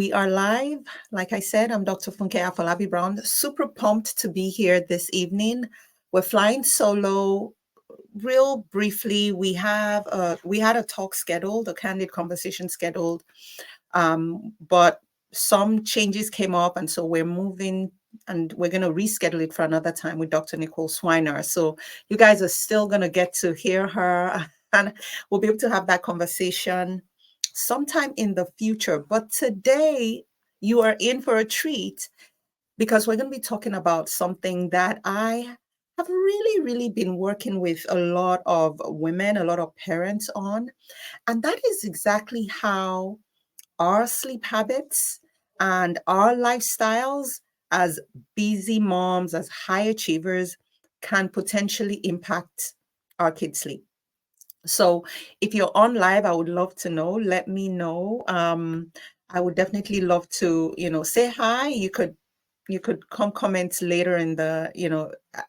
We are live. Like I said, I'm Dr. Funke Afolabi Brown. Super pumped to be here this evening. We're flying solo. Real briefly, we had a talk scheduled, a candid conversation scheduled, but some changes came up, and so we're moving, and we're going to reschedule it for another time with Dr. Nicole Swiner. So you guys are still going to get to hear her, and we'll be able to have that conversation sometime in the future. But today, you are in for a treat because we're going to be talking about something that I have really, really been working with a lot of women, a lot of parents on. And that is exactly how our sleep habits and our lifestyles as busy moms, as high achievers, can potentially impact our kids' sleep. So if you're on live, I would love to know. Let me know. I would definitely love to, say hi. You could come comment later in the,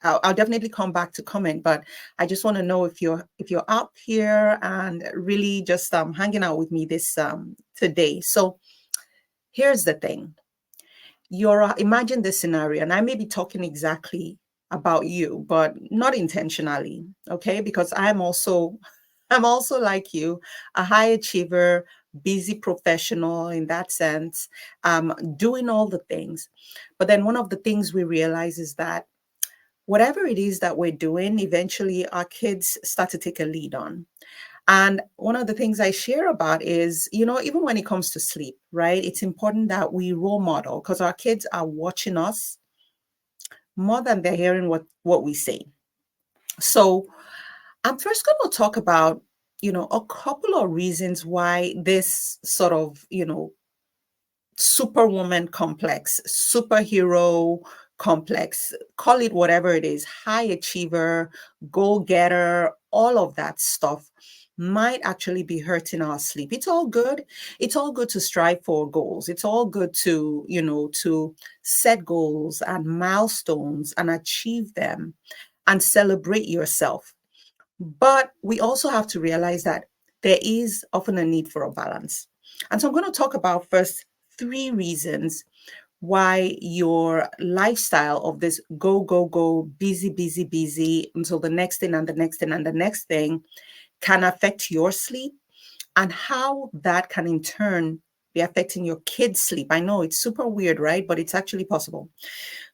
I'll definitely come back to comment, but I just want to know if you're up here and really just hanging out with me this today. So here's the thing. Imagine this scenario, and I may be talking exactly about you, but not intentionally, okay? Because I'm also like you, a high achiever, busy professional in that sense, doing all the things. But then one of the things we realize is that whatever it is that we're doing, eventually our kids start to take a lead on. And one of the things I share about is, even when it comes to sleep, right? It's important that we role model because our kids are watching us more than they're hearing what we say. So I'm first going to talk about, a couple of reasons why this sort of, superwoman complex, superhero complex, call it whatever it is, high achiever, goal getter, all of that stuff might actually be hurting our sleep. It's all good. It's all good to strive for goals. It's all good to, to set goals and milestones and achieve them and celebrate yourself. But we also have to realize that there is often a need for a balance. And so I'm going to talk about first three reasons why your lifestyle of this go, go, go, busy, busy, busy until the next thing and the next thing and the next thing can affect your sleep and how that can in turn be affecting your kids' sleep. I know it's super weird, right? But it's actually possible.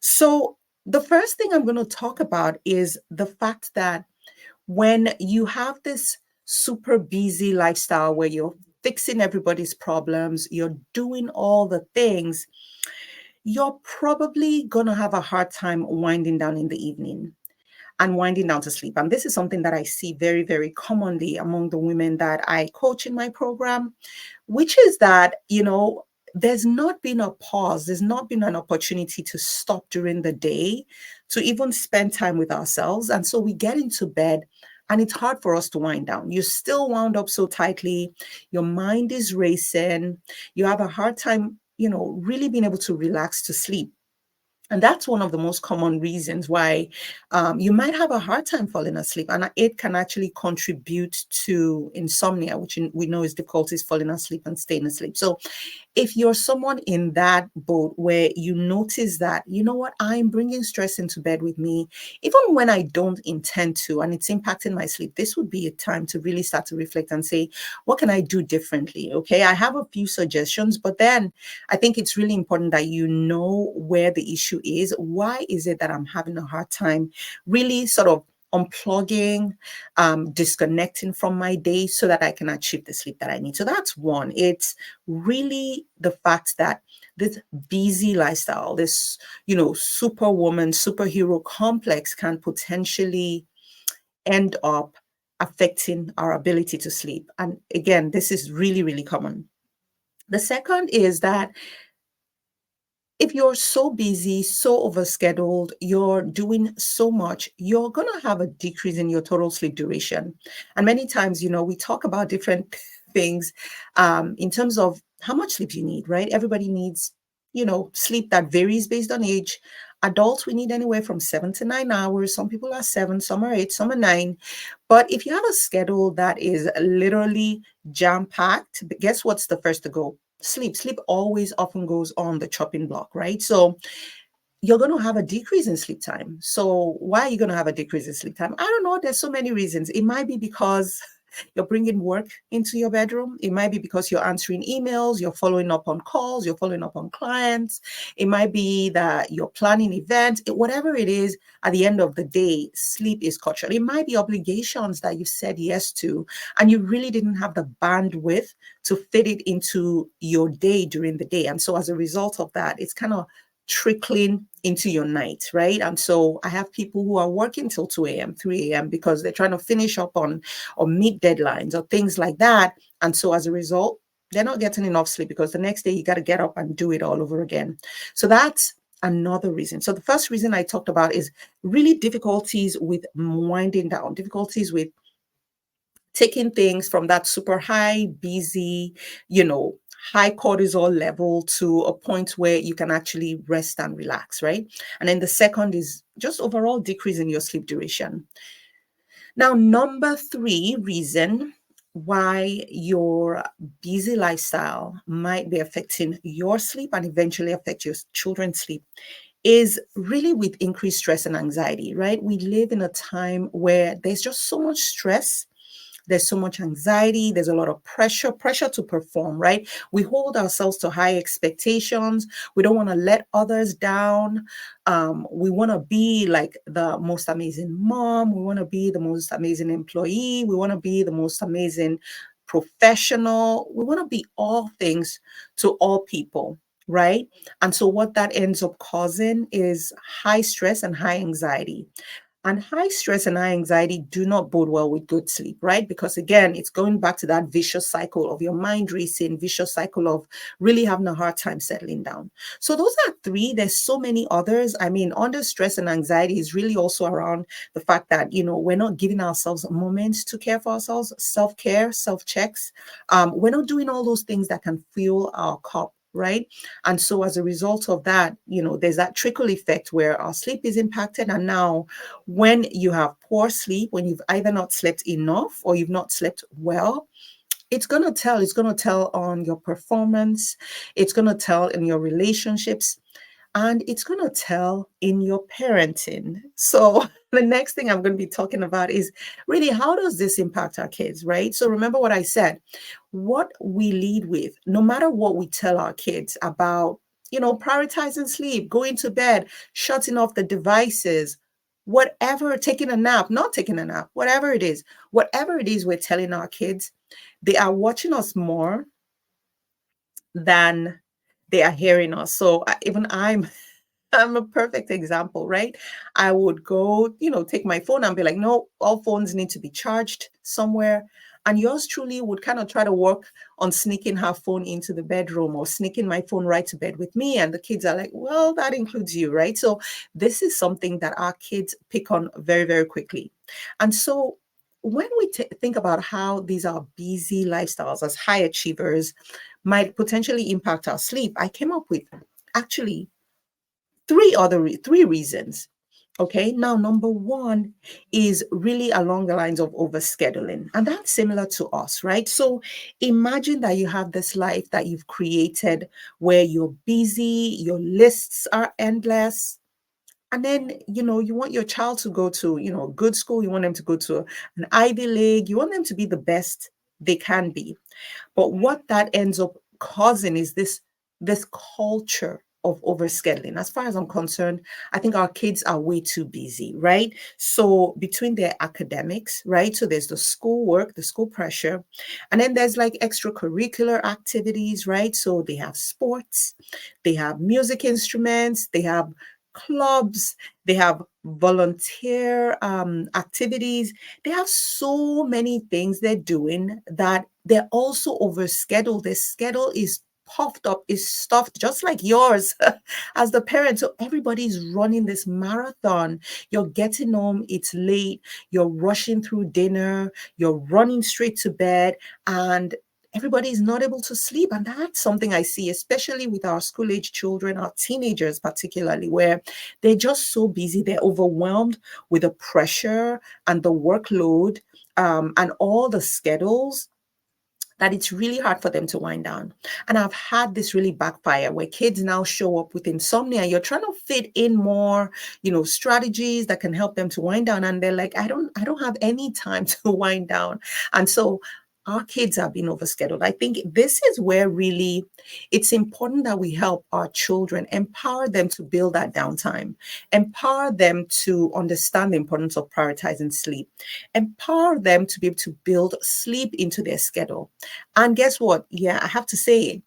So the first thing I'm going to talk about is the fact that when you have this super busy lifestyle where you're fixing everybody's problems, you're doing all the things, you're probably going to have a hard time winding down in the evening and winding down to sleep. And this is something that I see very, very commonly among the women that I coach in my program, which is that, there's not been a pause, there's not been an opportunity to stop during the day to even spend time with ourselves. And so we get into bed and it's hard for us to wind down. You're still wound up so tightly, your mind is racing, you have a hard time, really being able to relax to sleep. And that's one of the most common reasons why you might have a hard time falling asleep. And it can actually contribute to insomnia, which we know is difficulties falling asleep and staying asleep. So if you're someone in that boat where you notice that, you know what, I'm bringing stress into bed with me, even when I don't intend to, and it's impacting my sleep, this would be a time to really start to reflect and say, what can I do differently? Okay, I have a few suggestions, but then I think it's really important that you know where the issue is. Why is it that I'm having a hard time really sort of unplugging, disconnecting from my day so that I can achieve the sleep that I need? So that's one. It's really the fact that this busy lifestyle, this, superwoman, superhero complex can potentially end up affecting our ability to sleep. And again, this is really, really common. The second is that if you're so busy, so overscheduled, you're doing so much, you're going to have a decrease in your total sleep duration. And many times, we talk about different things in terms of how much sleep you need, right? Everybody needs, sleep that varies based on age. Adults, we need anywhere from 7 to 9 hours. Some people are 7, some are 8, some are 9. But if you have a schedule that is literally jam-packed, guess what's the first to go? Sleep always often goes on the chopping block, right? So you're going to have a decrease in sleep time. So why are you going to have a decrease in sleep time? I don't know. There's so many reasons. It might be because you're bringing work into your bedroom. It might be because you're answering emails, you're following up on calls, you're following up on clients. It might be that you're planning events. Whatever it is, at the end of the day, sleep is cut short. It might be obligations that you said yes to, and you really didn't have the bandwidth to fit it into your day during the day. And so as a result of that, it's kind of trickling into your night, right? And so I have people who are working till 2 a.m., 3 a.m. because they're trying to finish up on or meet deadlines or things like that. And so as a result, they're not getting enough sleep because the next day you got to get up and do it all over again. So that's another reason. So the first reason I talked about is really difficulties with winding down, difficulties with taking things from that super high, busy, you know, high cortisol level to a point where you can actually rest and relax, right? And then the second is just overall decrease in your sleep duration. Now, number three reason why your busy lifestyle might be affecting your sleep and eventually affect your children's sleep is really with increased stress and anxiety, right? We live in a time where there's just so much stress, there's so much anxiety, there's a lot of pressure to perform, right? We hold ourselves to high expectations. We don't want to let others down. We want to be like the most amazing mom. We want to be the most amazing employee. We want to be the most amazing professional. We want to be all things to all people, right? And so what that ends up causing is high stress and high anxiety. And high stress and high anxiety do not bode well with good sleep, right? Because again, it's going back to that vicious cycle of your mind racing, vicious cycle of really having a hard time settling down. So those are three. There's so many others. I mean, under stress and anxiety is really also around the fact that, you know, we're not giving ourselves moments to care for ourselves, self-care, self-checks. We're not doing all those things that can fuel our cup, right? And so as a result of that, you know, there's that trickle effect where our sleep is impacted. And now when you have poor sleep, when you've either not slept enough or you've not slept well, it's going to tell on your performance, it's going to tell in your relationships, and it's going to tell in your parenting. So the next thing I'm going to be talking about is really how does this impact our kids, right? So remember what I said, what we lead with, no matter what we tell our kids about, you know, prioritizing sleep, going to bed, shutting off the devices, whatever, taking a nap, not taking a nap, whatever it is we're telling our kids, they are watching us more than they are hearing us. So even I'm a perfect example, right? I would go, you know, take my phone and be like, no, all phones need to be charged somewhere. And yours truly would kind of try to work on sneaking her phone into the bedroom or sneaking my phone right to bed with me. And the kids are like, well, that includes you, right? So this is something that our kids pick on very, very quickly. And so when we think about how these are busy lifestyles as high achievers might potentially impact our sleep, I came up with actually three reasons. Okay, now number one is really along the lines of overscheduling, and that's similar to us, right? So imagine that you have this life that you've created where you're busy, your lists are endless, and then you know you want your child to go to, you know, a good school, you want them to go to an Ivy League, you want them to be the best they can be. But what that ends up causing is this culture of overscheduling. As far as I'm concerned, I think our kids are way too busy, right? So between their academics, right? So there's the school work, the school pressure, and then there's like extracurricular activities, right? So they have sports, they have music instruments, they have clubs, they have volunteer activities, they have so many things they're doing that they're also overscheduled. Their schedule is puffed up, is stuffed just like yours as the parent. So everybody's running this marathon. You're getting home, it's late, you're rushing through dinner, you're running straight to bed, and everybody is not able to sleep. And that's something I see, especially with our school age children, our teenagers, particularly, where they're just so busy, they're overwhelmed with the pressure and the workload and all the schedules that it's really hard for them to wind down. And I've had this really backfire where kids now show up with insomnia. You're trying to fit in more, strategies that can help them to wind down. And they're like, I don't have any time to wind down. And so our kids are being overscheduled. I think this is where really it's important that we help our children, empower them to build that downtime, empower them to understand the importance of prioritizing sleep, empower them to be able to build sleep into their schedule. And guess what? Yeah, I have to say,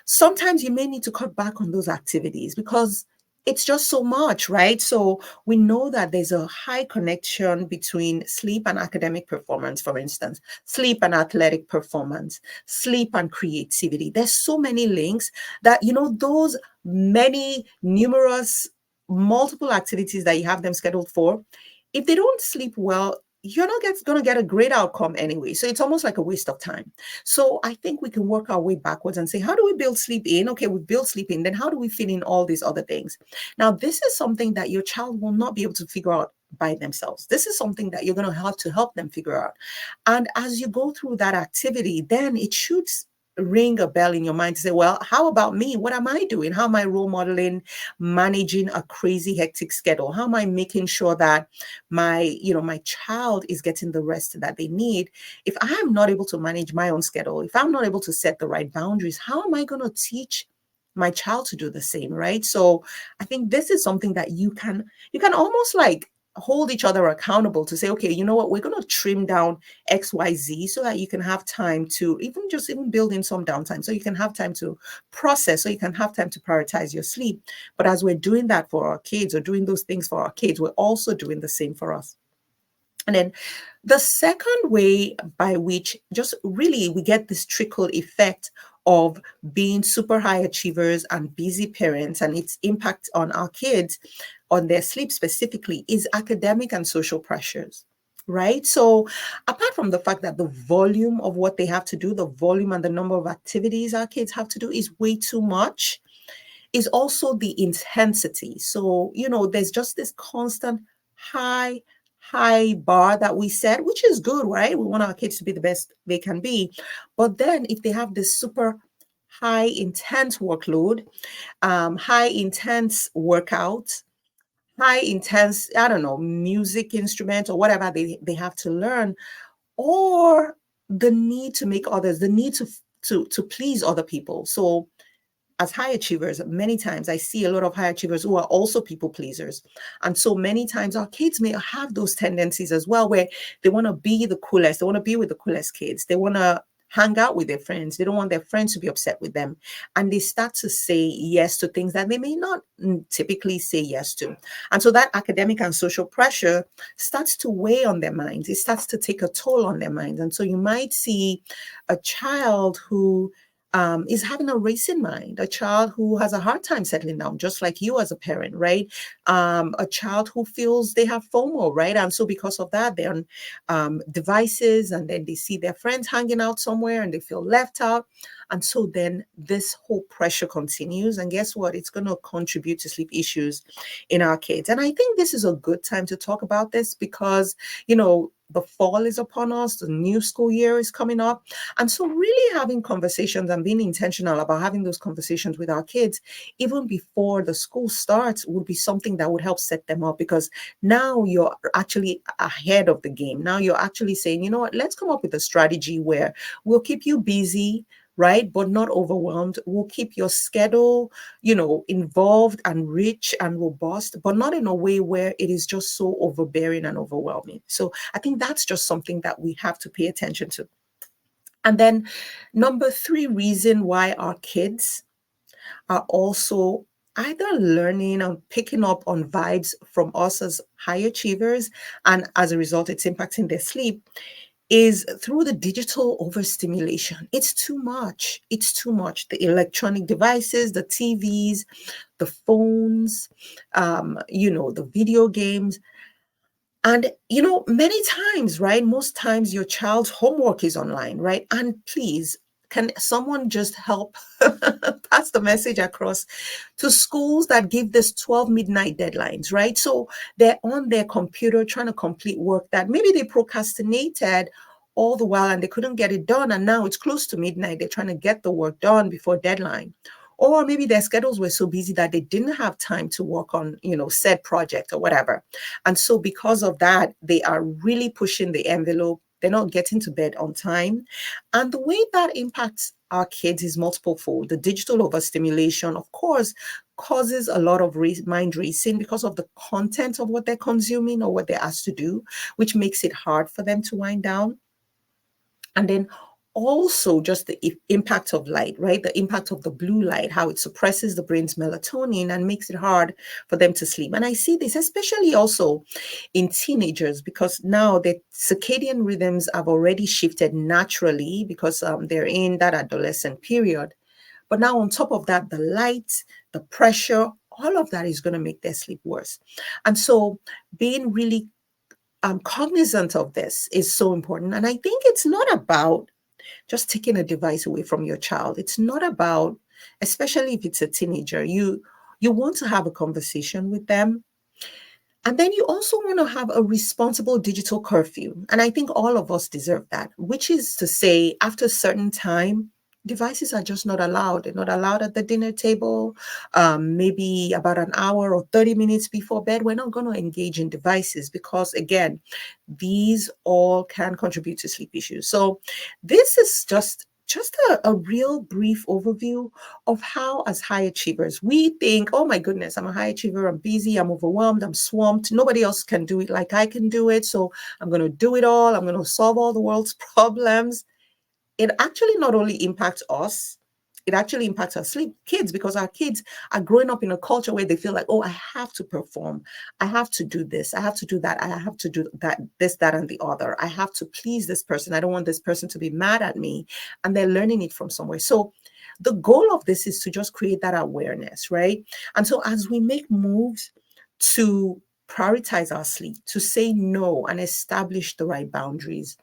sometimes you may need to cut back on those activities because it's just so much, right? So we know that there's a high connection between sleep and academic performance, for instance, sleep and athletic performance, sleep and creativity. There's so many links that, those many numerous multiple activities that you have them scheduled for, if they don't sleep well, you're not going to get a great outcome anyway. So it's almost like a waste of time. So I think we can work our way backwards and say, how do we build sleep in? Okay, we build sleep in. Then how do we fit in all these other things? Now, this is something that your child will not be able to figure out by themselves. This is something that you're going to have to help them figure out. And as you go through that activity, then it should ring a bell in your mind to say, well, how about me? What am I doing? How am I role modeling, managing a crazy, hectic schedule? How am I making sure that my child is getting the rest that they need? If I'm not able to manage my own schedule, if I'm not able to set the right boundaries, how am I going to teach my child to do the same, right? So I think this is something that you can almost like hold each other accountable to say, okay, you know what, we're going to trim down XYZ so that you can have time to even build in some downtime, so you can have time to process, so you can have time to prioritize your sleep. But as we're doing that for our kids, or doing those things for our kids, we're also doing the same for us. And then the second way by which just really we get this trickle effect of being super high achievers and busy parents and its impact on our kids, on their sleep specifically, is academic and social pressures. Right. So, apart from the fact that the volume of what they have to do, the volume and the number of activities our kids have to do is way too much, is also the intensity. So, there's just this constant high, high bar that we set, which is good, right? We want our kids to be the best they can be. But then if they have this super high, intense workload, high, intense workouts, high, intense, I don't know, music instrument or whatever they have to learn, or the need to make others, the need to please other people. So as high achievers, many times I see a lot of high achievers who are also people pleasers. And so many times our kids may have those tendencies as well, where they want to be the coolest. They want to be with the coolest kids. They want to hang out with their friends. They don't want their friends to be upset with them. And they start to say yes to things that they may not typically say yes to. And so that academic and social pressure starts to weigh on their minds. It starts to take a toll on their minds. And so you might see a child who is having a racing mind, a child who has a hard time settling down, just like you as a parent, right? A child who feels they have FOMO, right? And so because of that, they're on devices, and then they see their friends hanging out somewhere and they feel left out. And so then this whole pressure continues. And guess what? It's going to contribute to sleep issues in our kids. And I think this is a good time to talk about this because, the fall is upon us, the new school year is coming up. And so really having conversations and being intentional about having those conversations with our kids, even before the school starts, would be something that would help set them up, because now you're actually ahead of the game. Now you're actually saying, you know what, let's come up with a strategy where we'll keep you busy, right? But not overwhelmed. We'll keep your schedule, involved and rich and robust, but not in a way where it is just so overbearing and overwhelming. So I think that's just something that we have to pay attention to. And then number 3 reason why our kids are also either learning and picking up on vibes from us as high achievers, and as a result, it's impacting their sleep, is through the digital overstimulation. It's too much. It's too much. The electronic devices, the TVs, the phones, the video games. And, many times, right? Most times your child's homework is online, right? And please, can someone just help pass the message across to schools that give this 12 midnight deadlines, right? So they're on their computer trying to complete work that maybe they procrastinated, all the while and they couldn't get it done. And now it's close to midnight. They're trying to get the work done before deadline. Or maybe their schedules were so busy that they didn't have time to work on, said project or whatever. And so because of that, they are really pushing the envelope. They're not getting to bed on time. And the way that impacts our kids is multiple fold. The digital overstimulation, of course, causes a lot of mind racing because of the content of what they're consuming or what they're asked to do, which makes it hard for them to wind down. And then also just the impact of light, right? The impact of the blue light, how it suppresses the brain's melatonin and makes it hard for them to sleep. And I see this especially also in teenagers because now the circadian rhythms have already shifted naturally because they're in that adolescent period. But now on top of that, the light, the pressure, all of that is going to make their sleep worse. And so being really cognizant of this is so important. And I think it's not about just taking a device away from your child. It's not about, especially if it's a teenager, you want to have a conversation with them. And then you also want to have a responsible digital curfew. And I think all of us deserve that, which is to say, after a certain time, devices are just not allowed. They're not allowed at the dinner table. Maybe about an hour or 30 minutes before bed, we're not going to engage in devices because, again, these all can contribute to sleep issues. So this is just a real brief overview of how, as high achievers, we think, oh my goodness, I'm a high achiever, I'm busy, I'm overwhelmed, I'm swamped, nobody else can do it like I can do it, so I'm going to do it all, I'm going to solve all the world's problems. It actually not only impacts us, it actually impacts our sleep kids because our kids are growing up in a culture where they feel like, oh, I have to perform. I have to do this. I have to do that. I have to do that, this, that, and the other. I have to please this person. I don't want this person to be mad at me. And they're learning it from somewhere. So the goal of this is to just create that awareness, right? And so as we make moves to prioritize our sleep, to say no and establish the right boundaries,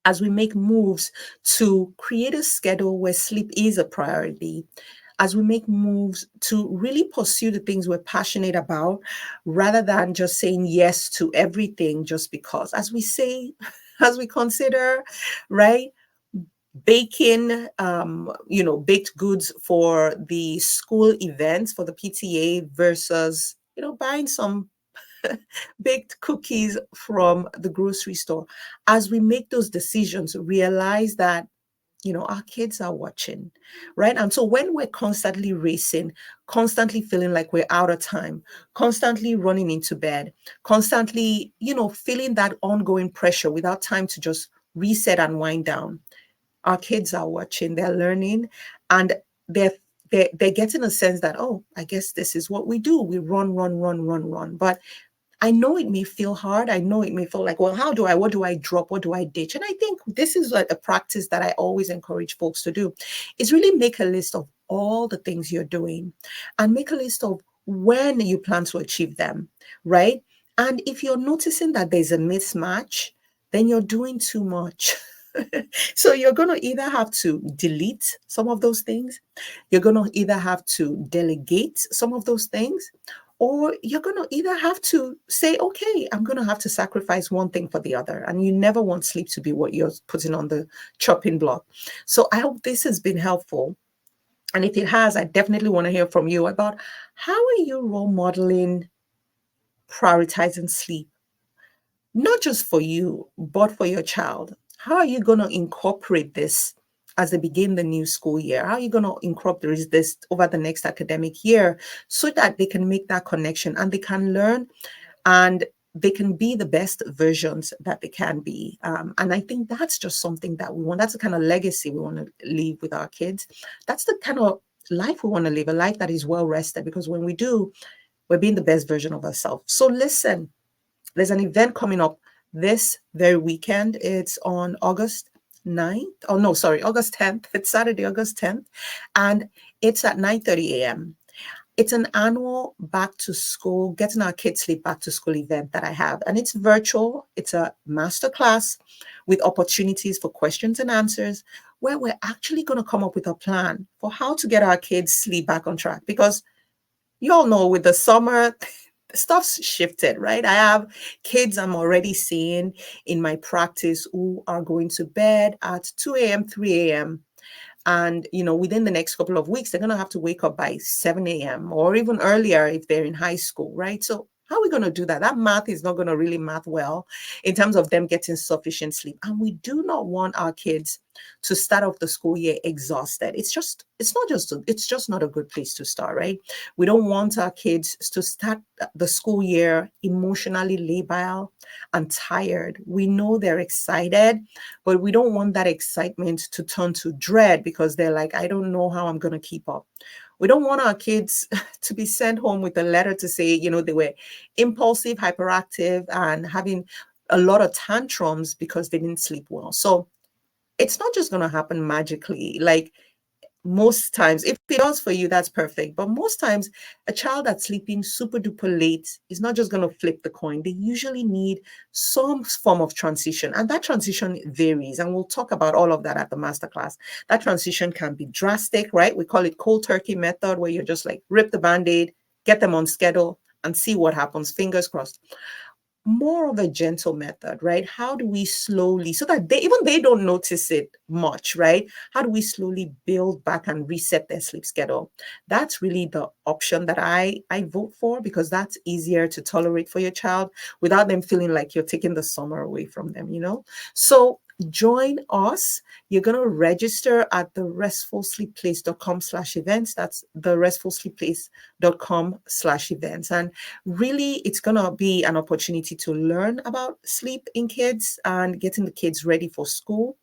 as we make moves to create a schedule where sleep is a priority, as we make moves to really pursue the things we're passionate about, rather than just saying yes to everything just because, as we say, as we consider, right? Baking, baked goods for the school events, for the PTA versus, buying some baked cookies from the grocery store. As we make those decisions, realize that, our kids are watching, right? And so when we're constantly racing, constantly feeling like we're out of time, constantly running into bed, constantly, feeling that ongoing pressure without time to just reset and wind down, our kids are watching, they're learning, and they're they're getting a sense that, oh, I guess this is what we do. We run, run, run, run, run. But I know it may feel hard. I know it may feel like, well, what do I drop? What do I ditch? And I think this is like a practice that I always encourage folks to do, is really make a list of all the things you're doing and make a list of when you plan to achieve them, right? And if you're noticing that there's a mismatch, then you're doing too much. So you're going to either have to delete some of those things, you're going to either have to delegate some of those things, or you're going to either have to say, okay, I'm going to have to sacrifice one thing for the other. And you never want sleep to be what you're putting on the chopping block. So I hope this has been helpful. And if it has, I definitely want to hear from you about how are you role modeling prioritizing sleep, not just for you, but for your child. How are you going to incorporate this as they begin the new school year? How are you going to incorporate this over the next academic year so that they can make that connection and they can learn and they can be the best versions that they can be? And I think that's just something that we want. That's the kind of legacy we want to leave with our kids. That's the kind of life we want to live, a life that is well rested, because when we do, we're being the best version of ourselves. So listen, there's an event coming up this very weekend. It's on August 9th. Oh, no, sorry, August 10th. It's Saturday, August 10th. And it's at 9:30 a.m. It's an annual back to school, getting our kids sleep back to school event that I have. And it's virtual. It's a masterclass with opportunities for questions and answers, where we're actually going to come up with a plan for how to get our kids sleep back on track. Because you all know with the summer, stuff's shifted, right? I have kids I'm already seeing in my practice who are going to bed at 2 a.m., 3 a.m. And, within the next couple of weeks, they're going to have to wake up by 7 a.m. or even earlier if they're in high school, right? So how are we going to do that? That math is not going to really math well in terms of them getting sufficient sleep. And we do not want our kids to start off the school year exhausted. It's just not a good place to start, right? We don't want our kids to start the school year emotionally labile and tired. We know they're excited, but we don't want that excitement to turn to dread because they're like, I don't know how I'm going to keep up. We don't want our kids to be sent home with a letter to say, they were impulsive, hyperactive, and having a lot of tantrums because they didn't sleep well. So it's not just going to happen magically. Like, most times, if it does for you, that's perfect. But most times, a child that's sleeping super duper late is not just going to flip the coin. They usually need some form of transition. And that transition varies. And we'll talk about all of that at the masterclass. That transition can be drastic, right? We call it cold turkey method, where you're just like, rip the band-aid, get them on schedule, and see what happens. Fingers crossed. More of a gentle method, right? How do we slowly, so that they don't notice it much, right? How do we slowly build back and reset their sleep schedule? That's really the option that I vote for, because that's easier to tolerate for your child without them feeling like you're taking the summer away from them. So join us. You're going to register at the restfulsleepplace.com/events. That's the restfulsleepplace.com/events. And really, it's going to be an opportunity to learn about sleep in kids and getting the kids ready for school.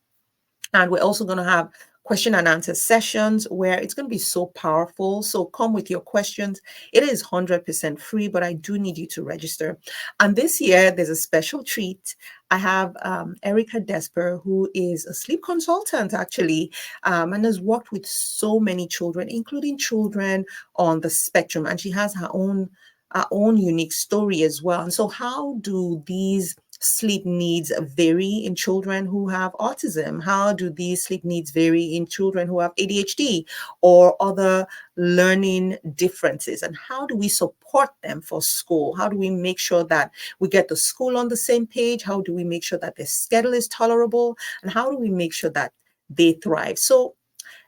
And we're also going to have question and answer sessions where it's going to be so powerful. So come with your questions. It is 100% free, but I do need you to register. And this year, there's a special treat. I have Erica Desper, who is a sleep consultant, actually, and has worked with so many children, including children on the spectrum. And she has her own unique story as well. And so how do these sleep needs vary in children who have autism? How do these sleep needs vary in children who have ADHD or other learning differences? And how do we support them for school? How do we make sure that we get the school on the same page? How do we make sure that their schedule is tolerable? And how do we make sure that they thrive? So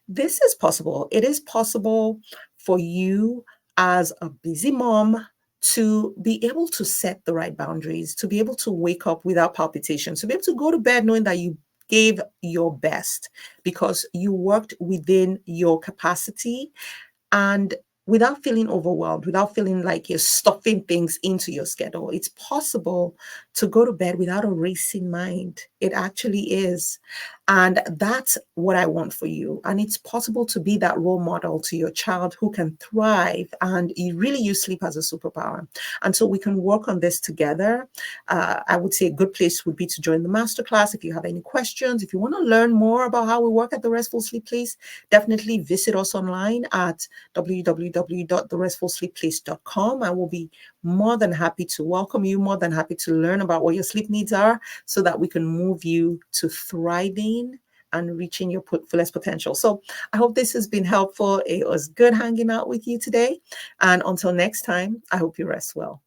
this is possible. It is possible for you as a busy mom to be able to set the right boundaries, to be able to wake up without palpitations, to be able to go to bed knowing that you gave your best because you worked within your capacity and without feeling overwhelmed, without feeling like you're stuffing things into your schedule. It's possible to go to bed without a racing mind. It actually is. And that's what I want for you. And it's possible to be that role model to your child who can thrive and you really use sleep as a superpower. And so we can work on this together. I would say a good place would be to join the masterclass. If you have any questions, if you want to learn more about how we work at the Restful Sleep Place, definitely visit us online at www.therestfulsleepplace.com. I will be more than happy to welcome you, more than happy to learn about what your sleep needs are so that we can move you to thriving and reaching your fullest potential. So I hope this has been helpful. It was good hanging out with you today. And until next time, I hope you rest well.